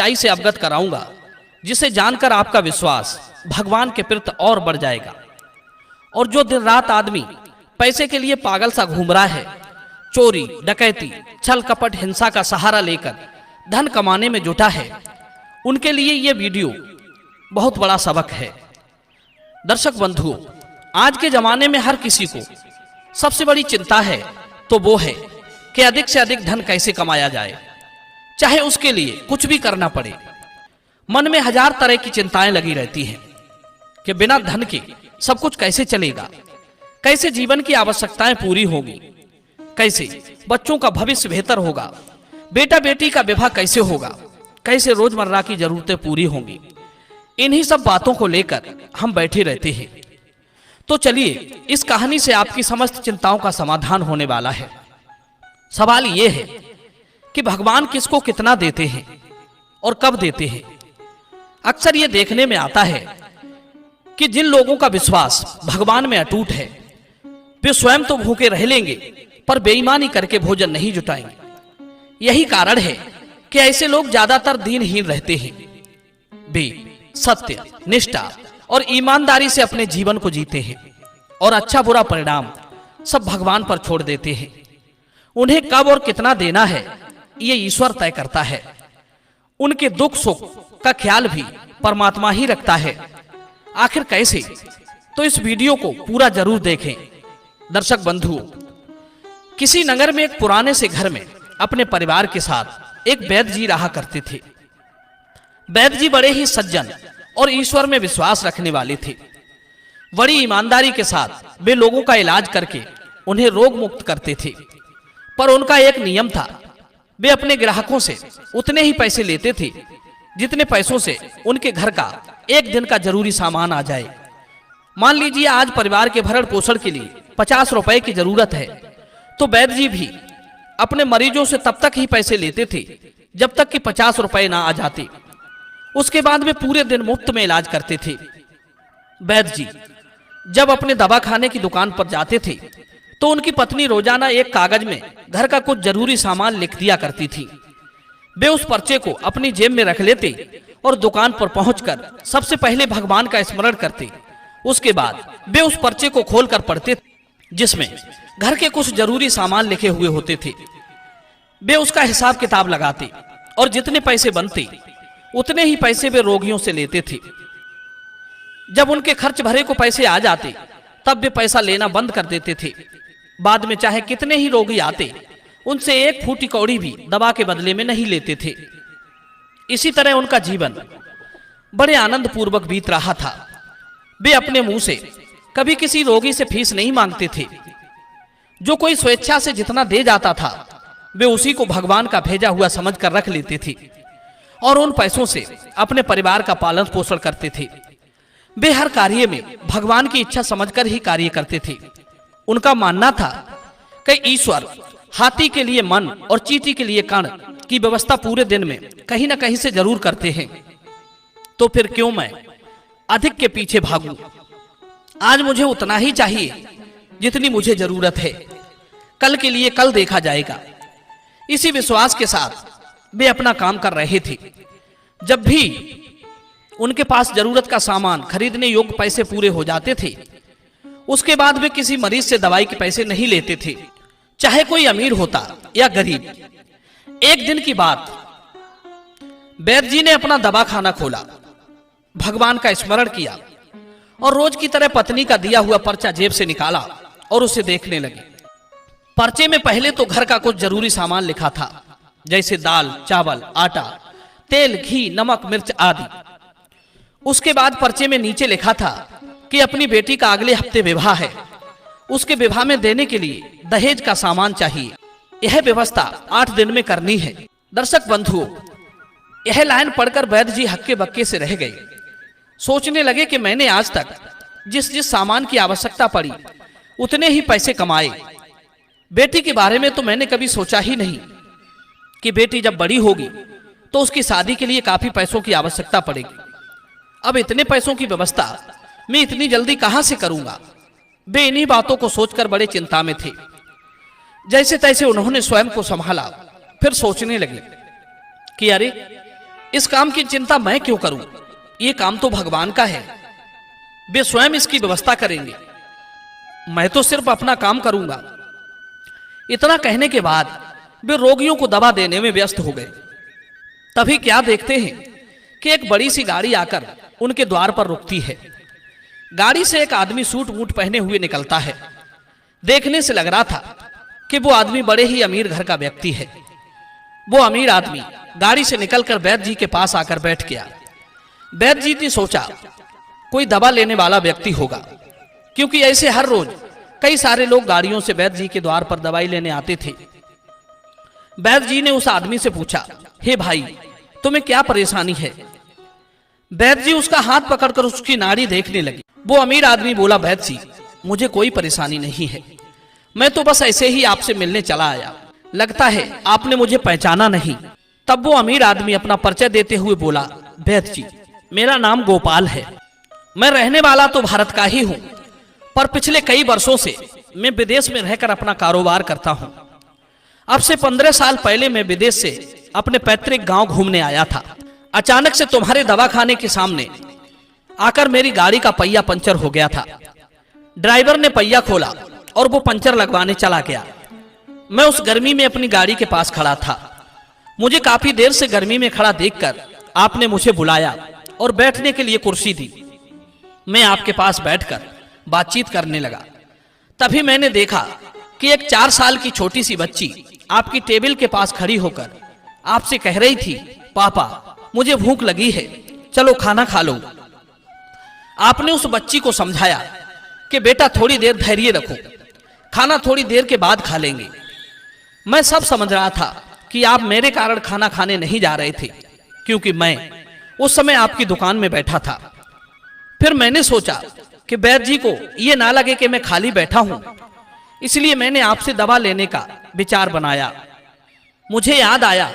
सच्चाई से अवगत कराऊंगा, जिसे जानकर आपका विश्वास भगवान के प्रति और बढ़ जाएगा। और जो दिन रात आदमी पैसे के लिए पागल सा घूम रहा है, चोरी, डकैती, छल कपट, हिंसा का सहारा लेकर धन कमाने में जुटा है, उनके लिए ये वीडियो बहुत बड़ा सबक है। दर्शक बंधुओं, आज के जमाने में हर किसी को सबसे बड़ी चिंता है तो वो है कि अधिक से अधिक धन कैसे कमाया जाए, चाहे उसके लिए कुछ भी करना पड़े। मन में हजार तरह की चिंताएं लगी रहती हैं कि बिना धन के सब कुछ कैसे चलेगा, कैसे जीवन की आवश्यकताएं पूरी होगी, कैसे बच्चों का भविष्य बेहतर होगा, बेटा बेटी का विवाह कैसे होगा, कैसे रोजमर्रा की जरूरतें पूरी होंगी। इन्हीं सब बातों को लेकर हम बैठे रहते हैं। तो चलिए, इस कहानी से आपकी समस्त चिंताओं का समाधान होने वाला है। सवाल यह है कि भगवान किसको कितना देते हैं और कब देते हैं। अक्सर यह देखने में आता है कि जिन लोगों का विश्वास भगवान में अटूट है, वे स्वयं तो भूखे रह लेंगे पर बेईमानी करके भोजन नहीं जुटाएंगे। यही कारण है कि ऐसे लोग ज्यादातर दीनहीन रहते हैं। वे सत्य, निष्ठा और ईमानदारी से अपने जीवन को जीते हैं और अच्छा बुरा परिणाम सब भगवान पर छोड़ देते हैं। उन्हें कब और कितना देना है, ये ईश्वर तय करता है। उनके दुख सुख का ख्याल भी परमात्मा ही रखता है। आखिर कैसे? तो इस वीडियो को पूरा जरूर देखें। दर्शक बंधुओं, किसी नगर में एक पुराने से घर में अपने परिवार के साथ एक वैद्य जी रहा करते थे। वैद्य जी बड़े ही सज्जन और ईश्वर में विश्वास रखने वाले थे। बड़ी ईमानदारी के साथ वे लोगों का इलाज करके उन्हें रोग मुक्त करते थे। पर उनका एक नियम था, वे अपने ग्राहकों से उतने ही पैसे लेते थे जितने पैसों से उनके घर का एक दिन का जरूरी सामान आ जाए। मान लीजिए आज परिवार के भरण पोषण के लिए 50 रुपए की जरूरत है, तो वैद्य जी भी अपने मरीजों से तब तक ही पैसे लेते थे जब तक कि 50 रुपए ना आ जाते। उसके बाद वे पूरे दिन मुफ्त में इलाज करते थे। वैद्य जी जब अपने दवा खाने की दुकान पर जाते थे तो उनकी पत्नी रोजाना एक कागज में घर का कुछ जरूरी सामान लिख दिया करती थी। वे उस पर्चे को अपनी जेब में रख लेते और दुकान पर पहुंचकर सबसे पहले भगवान का स्मरण करते। उसके बाद वे उस पर्चे को खोलकर पढ़ते, जिसमें घर के कुछ जरूरी सामान लिखे हुए होते थे। वे उसका हिसाब किताब लगाते और जितने पैसे बनते उतने ही पैसे वे रोगियों से लेते थे। जब उनके खर्च भरे को पैसे आ जाते तब वे पैसा लेना बंद कर देते थे। बाद में चाहे कितने ही रोगी आते, उनसे एक फूटी कौड़ी भी दवा के बदले में नहीं लेते थे। इसी तरह उनका जीवन बड़े आनंद पूर्वक बीत रहा था। वे अपने मुंह से कभी किसी रोगी से फीस नहीं मांगते थे। जो कोई स्वेच्छा से जितना दे जाता था वे उसी को भगवान का भेजा हुआ समझकर रख लेते थे और उन पैसों से अपने परिवार का पालन पोषण करते थे। वे हर कार्य में भगवान की इच्छा समझकर ही कार्य करते थे। उनका मानना था कि ईश्वर हाथी के लिए मन और चींटी के लिए कण की व्यवस्था पूरे दिन में कहीं ना कहीं से जरूर करते हैं। तो फिर क्यों मैं अधिक के पीछे भागूं? आज मुझे उतना ही चाहिए जितनी मुझे जरूरत है। कल के लिए कल देखा जाएगा। इसी विश्वास के साथ वे अपना काम कर रहे थे। जब भी उनके पास जरूरत का सामान खरीदने योग्य पैसे पूरे हो जाते थे, उसके बाद वे किसी मरीज से दवाई के पैसे नहीं लेते थे, चाहे कोई अमीर होता या गरीब। एक दिन की बात, वैद्य जी ने अपना दवा खाना खोला, भगवान का स्मरण किया और रोज की तरह पत्नी का दिया हुआ पर्चा जेब से निकाला और उसे देखने लगे। पर्चे में पहले तो घर का कुछ जरूरी सामान लिखा था, जैसे दाल, चावल, आटा, तेल, घी, नमक, मिर्च आदि। उसके बाद पर्चे में नीचे लिखा था कि अपनी बेटी का अगले हफ्ते विवाह है, उसके विवाह में देने के लिए दहेज का सामान चाहिए। यह व्यवस्था 8 दिन में करनी है। दर्शक बंधुओं, यह लाइन पढ़कर वैद्य जी हक्के बक्के से रह गए। सोचने लगे कि मैंने आज तक जिस जिस सामान की आवश्यकता पड़ी उतने ही पैसे कमाए। बेटी के बारे में तो मैंने कभी सोचा ही नहीं कि बेटी जब बड़ी होगी तो उसकी शादी के लिए काफी पैसों की आवश्यकता पड़ेगी। अब इतने पैसों की व्यवस्था मैं इतनी जल्दी कहां से करूंगा? वे इन्हीं बातों को सोचकर बड़े चिंता में थे। जैसे तैसे उन्होंने स्वयं को संभाला, फिर सोचने लगे कि अरे, इस काम की चिंता मैं क्यों करूं? ये काम तो भगवान का है, वे स्वयं इसकी व्यवस्था करेंगे, मैं तो सिर्फ अपना काम करूंगा। इतना कहने के बाद वे रोगियों को दवा देने में व्यस्त हो गए। तभी क्या देखते हैं कि एक बड़ी सी गाड़ी आकर उनके द्वार पर रुकती है। गाड़ी से एक आदमी सूट बूट पहने हुए निकलता है। देखने से लग रहा था कि वो आदमी बड़े ही अमीर घर का व्यक्ति है। वो अमीर आदमी गाड़ी से निकलकर वैद्य जी के पास आकर बैठ गया। वैद्य जी ने सोचा कोई दवा लेने वाला व्यक्ति होगा, क्योंकि ऐसे हर रोज कई सारे लोग गाड़ियों से वैद्य जी के द्वार पर दवाई लेने आते थे। वैद्य जी ने उस आदमी से पूछा, हे भाई, तुम्हें क्या परेशानी है? वैद्य जी उसका हाथ पकड़कर उसकी नाड़ी देखने लगे। वो अमीर आदमी बोला, वैद्य जी, मुझे कोई परेशानी नहीं है, मैं तो बस ऐसे ही आपसे मिलने चला आया, लगता है आपने मुझे पहचाना नहीं। तब वो अमीर आदमी अपना परिचय देते हुए बोला, वैद्य जी, मेरा नाम गोपाल है, मैं रहने वाला तो भारत का ही हूं, पर पिछले कई वर्षों से मैं विदेश में रहकर अपना कारोबार करता हूं। अब से 15 साल पहले मैं विदेश से अपने पैतृक गांव घूमने आया था। अचानक से तुम्हारे दवाखाने के सामने आकर मेरी गाड़ी का पहिया पंचर हो गया था। ड्राइवर ने पहिया खोला और वो पंचर लगवाने चला गया। मैं उस गर्मी में अपनी गाड़ी के पास खड़ा था। मुझे काफी देर से गर्मी में खड़ा देखकर आपने मुझे बुलाया और बैठने के लिए कुर्सी दी। मैं आपके पास बैठकर बातचीत करने लगा। तभी मैंने देखा कि एक 4 साल की छोटी सी बच्ची आपकी टेबल के पास खड़ी होकर आपसे कह रही थी, पापा, मुझे भूख लगी है, चलो खाना खा लो। आपने उस बच्ची को समझाया कि बेटा थोड़ी देर धैर्य रखो, खाना थोड़ी देर के बाद खा लेंगे। मैं सब समझ रहा था कि आप मेरे कारण खाना खाने नहीं जा रहे थे, क्योंकि मैं उस समय आपकी दुकान में बैठा था। फिर मैंने सोचा कि वैद्य जी को ये ना लगे कि मैं खाली बैठा हूं, इसलिए मैंने आपसे दवा लेने का विचार बनाया। मुझे याद आया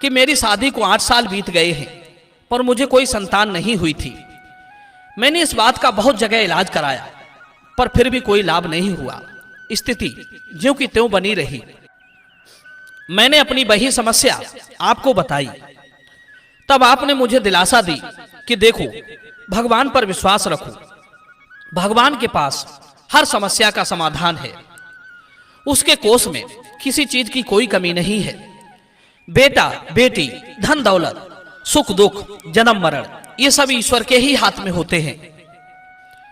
कि मेरी शादी को 8 साल बीत गए हैं, पर मुझे कोई संतान नहीं हुई थी। मैंने इस बात का बहुत जगह इलाज कराया, पर फिर भी कोई लाभ नहीं हुआ। स्थिति ज्यों की त्यों बनी रही। मैंने अपनी वही समस्या आपको बताई। तब आपने मुझे दिलासा दी कि देखो, भगवान पर विश्वास रखो, भगवान के पास हर समस्या का समाधान है, उसके कोष में किसी चीज की कोई कमी नहीं है। बेटा बेटी, धन दौलत, सुख दुख, जन्म मरण, ये सब ईश्वर के ही हाथ में होते हैं।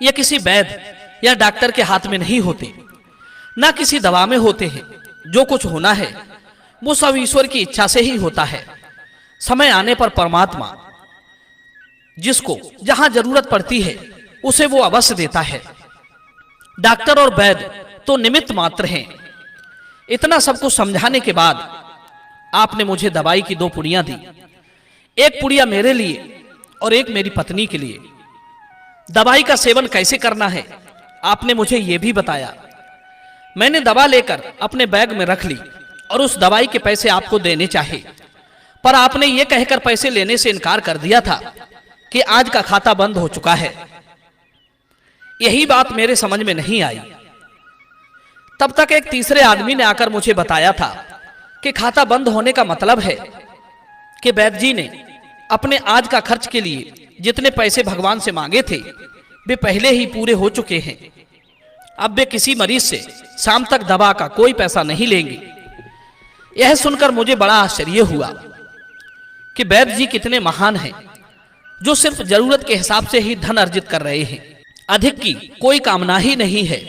ये किसी वैद्य या डॉक्टर के हाथ में नहीं होते, ना किसी दवा में होते हैं। जो कुछ होना है वो सब ईश्वर की इच्छा से ही होता है। समय आने पर परमात्मा जिसको जहां जरूरत पड़ती है उसे वो अवश्य देता है। डॉक्टर और वैद्य तो निमित्त मात्र हैं। इतना सब कुछ समझाने के बाद आपने मुझे दवाई की 2 पुड़ियां दी। एक पुड़िया मेरे लिए और एक मेरी पत्नी के लिए। दवाई का सेवन कैसे करना है आपने मुझे यह भी बताया। मैंने दवा लेकर अपने बैग में रख ली और उस दवाई के पैसे आपको देने चाहे, पर आपने ये कहकर पैसे लेने से इनकार कर दिया था कि आज का खाता बंद हो चुका है। यही बात मेरे समझ में नहीं आई। तब तक एक तीसरे आदमी ने आकर मुझे बताया था कि खाता बंद होने का मतलब है कि वैद्य जी ने अपने आज का खर्च के लिए जितने पैसे भगवान से मांगे थे वे पहले ही पूरे हो चुके हैं। अब वे किसी मरीज से शाम तक दवा का कोई पैसा नहीं लेंगे। यह सुनकर मुझे बड़ा आश्चर्य हुआ कि वैद्य जी कितने महान हैं, जो सिर्फ जरूरत के हिसाब से ही धन अर्जित कर रहे हैं, अधिक की कोई कामना ही नहीं है।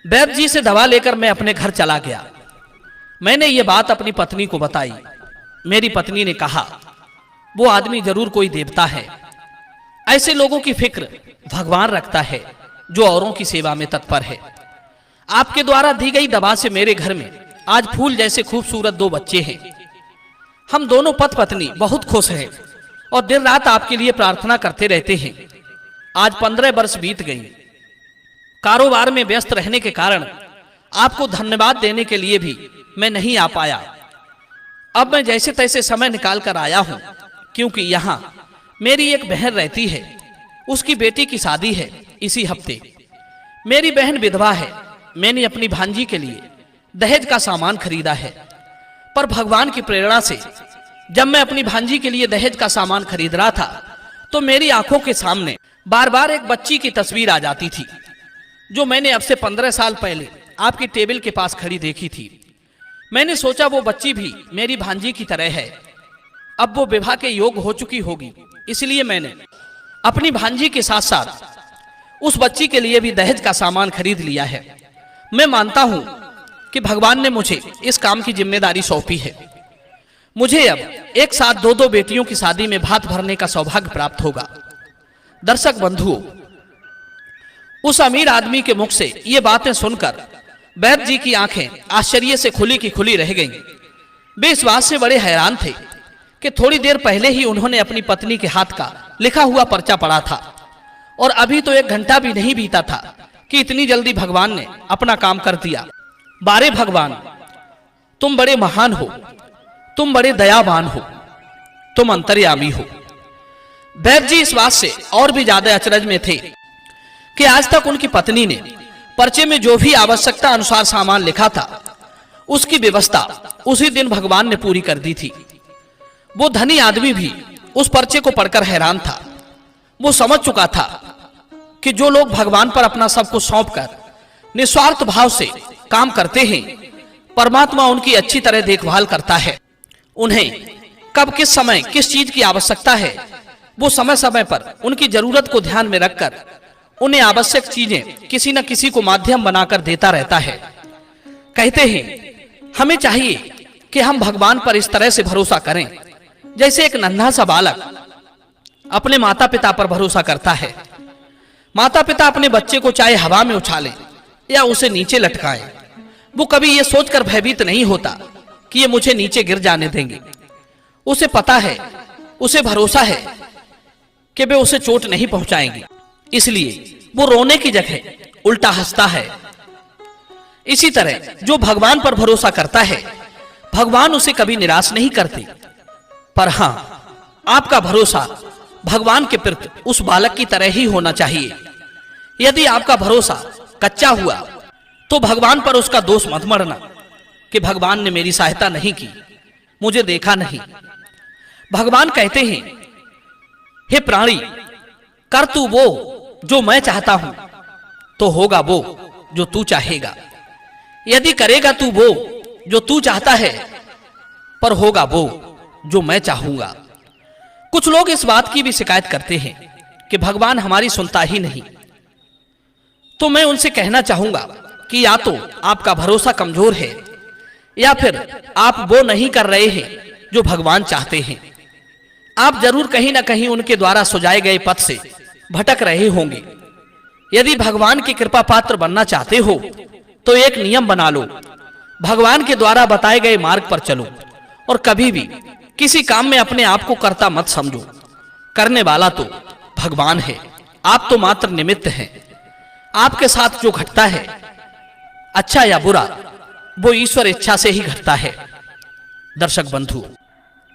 वैद्य जी से दवा लेकर मैं अपने घर चला गया। मैंने ये बात अपनी पत्नी को बताई। मेरी पत्नी ने कहा, वो आदमी जरूर कोई देवता है। ऐसे लोगों की फिक्र भगवान रखता है जो औरों की सेवा में तत्पर है। आपके द्वारा दी गई दवा से मेरे घर में आज फूल जैसे खूबसूरत 2 बच्चे हैं। हम दोनों पति पत्नी बहुत खुश हैं और दिन रात आपके लिए प्रार्थना करते रहते हैं। आज 15 वर्ष बीत गई। कारोबार में व्यस्त रहने के कारण आपको धन्यवाद देने के लिए भी मैं नहीं आ पाया। अब मैं जैसे तैसे समय निकाल कर आया हूं, क्योंकि यहाँ मेरी एक बहन रहती है, उसकी बेटी की शादी है इसी हफ्ते। मेरी बहन विधवा है। मैंने अपनी भांजी के लिए दहेज का सामान खरीदा है, पर भगवान की प्रेरणा से जब मैं अपनी भांजी के लिए दहेज का सामान खरीद रहा था तो मेरी आंखों के सामने बार बार एक बच्ची की तस्वीर आ जाती थी, जो मैंने अब से 15 साल पहले आपकी टेबल के पास खड़ी देखी थी। मैंने सोचा वो बच्ची भी मेरी भांजी की तरह है। अब वो विवाह के योग हो चुकी होगी, इसलिए मैंने अपनी भांजी के साथ साथ उस बच्ची के लिए भी दहेज का सामान खरीद लिया है। मैं मानता हूं कि भगवान ने मुझे इस काम की जिम्मेदारी सौंपी है। मुझे अब एक साथ दो बेटियों की शादी में भात भरने का सौभाग्य प्राप्त होगा। दर्शक बंधुओं, उस अमीर आदमी के मुख से ये बातें सुनकर वैद्य जी की आंखें आश्चर्य से खुली की खुली रह गईं। वे इस बात से बड़े हैरान थे कि थोड़ी देर पहले ही उन्होंने अपनी पत्नी के हाथ का लिखा हुआ पर्चा पढ़ा था और अभी तो 1 घंटा भी नहीं बीता था कि इतनी जल्दी भगवान ने अपना काम कर दिया। बारे भगवान, तुम बड़े महान हो, तुम बड़े दयावान हो, तुम अंतर्यामी हो। वैद्य जी इस बात से और भी ज्यादा अचरज में थे कि आज तक उनकी पत्नी ने पर्चे में जो भी आवश्यकता अनुसार सामान लिखा था उसकी व्यवस्था उसी दिन भगवान ने पूरी कर दी थी। वो धनी आदमी भी उस पर्चे को पढ़कर हैरान था। वो समझ चुका था कि जो लोग भगवान पर अपना सब कुछ सौंपकर निस्वार्थ भाव से काम करते हैं, परमात्मा उनकी अच्छी तरह देखभाल करता है। उन्हें कब किस समय किस चीज की आवश्यकता है, वो समय समय पर उनकी जरूरत को ध्यान में रखकर उन्हें आवश्यक चीजें किसी न किसी को माध्यम बनाकर देता रहता है। कहते हैं हमें चाहिए कि हम भगवान पर इस तरह से भरोसा करें जैसे एक नन्हा सा बालक अपने माता पिता पर भरोसा करता है। माता पिता अपने बच्चे को चाहे हवा में उछालें या उसे नीचे लटकाएं, वो कभी ये सोचकर भयभीत नहीं होता कि ये मुझे नीचे गिर जाने देंगे। उसे पता है, उसे भरोसा है कि वे उसे चोट नहीं पहुंचाएंगे, इसलिए वो रोने की जगह उल्टा हंसता है। इसी तरह जो भगवान पर भरोसा करता है, भगवान उसे कभी निराश नहीं करते। पर हां, आपका भरोसा भगवान के प्रति उस बालक की तरह ही होना चाहिए। यदि आपका भरोसा कच्चा हुआ तो भगवान पर उसका दोष मत मढ़ना कि भगवान ने मेरी सहायता नहीं की, मुझे देखा नहीं। भगवान कहते हैं, हे प्राणी, कर तू वो जो मैं चाहता हूं तो होगा वो जो तू चाहेगा। यदि करेगा तू वो जो तू चाहता है, पर होगा वो जो मैं चाहूंगा। कुछ लोग इस बात की भी शिकायत करते हैं कि भगवान हमारी सुनता ही नहीं। तो मैं उनसे कहना चाहूंगा कि या तो आपका भरोसा कमजोर है या फिर आप वो नहीं कर रहे हैं जो भगवान चाहते हैं। आप जरूर कहीं ना कहीं उनके द्वारा सुझाए गए पथ से भटक रहे होंगे। यदि भगवान की कृपा पात्र बनना चाहते हो तो एक नियम बना लो, भगवान के द्वारा बताए गए मार्ग पर चलो और कभी भी किसी काम में अपने आप को कर्ता मत समझो। करने वाला तो भगवान है, आप तो मात्र निमित्त हैं। आपके साथ जो घटता है, अच्छा या बुरा, वो ईश्वर इच्छा से ही घटता है। दर्शक बंधु,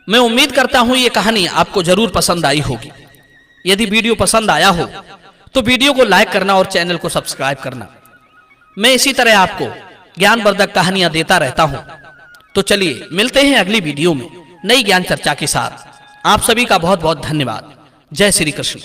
मैं उम्मीद करता हूं ये कहानी आपको जरूर पसंद आई होगी। यदि वीडियो पसंद आया हो तो वीडियो को लाइक करना और चैनल को सब्सक्राइब करना। मैं इसी तरह आपको ज्ञानवर्धक कहानियां देता रहता हूं। तो चलिए मिलते हैं अगली वीडियो में नई ज्ञान चर्चा के साथ। आप सभी का बहुत बहुत धन्यवाद। जय श्री कृष्ण।